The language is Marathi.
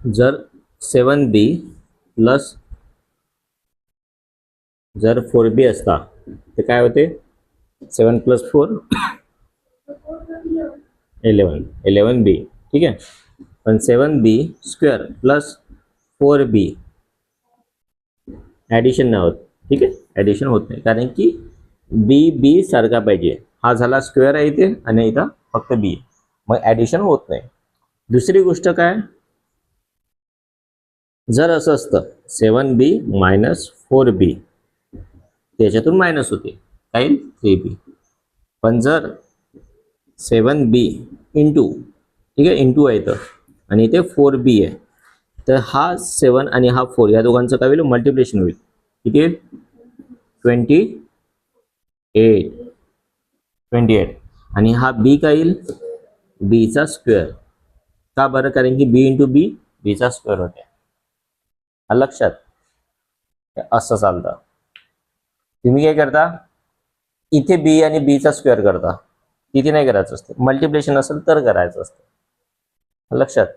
जर 7b प्लस जर 4b असता तर काय होते, 7 प्लस 4 11b, ठीक आहे. पण 7b square plus 4b addition नाही होत, ठीक आहे. ॲडिशन होत नाही कारण की बी सारखा पाहिजे. हा झाला स्क्वेअर आहे इथे आणि इथं फक्त बी, मग ॲडिशन होत नाही. दुसरी गोष्ट काय, जर असं असतं 7b मायनस 4b त्याच्यातून मायनस होते काय 3b. पण जर 7b इंटू, ठीक आहे, इंटू आहे इथं आणि इथे 4b आहे, तर हा 7 आणि हा 4 या दोघांचं काय होईल, मल्टिप्लिकेशन होईल. किती 28 आणि हा बी काय येईल, बीचा स्क्वेअर. का बरं, कारण की बी इंटू बी बीचा स्क्वेअर होते. लक्षात, असं चालतं. तुम्ही काय करता, इथे बी आणि बीचा स्क्वेअर करता, तिथे नाही करायचं असतं. मल्टिप्लिकेशन असेल तर करायचं असतं. लक्षात.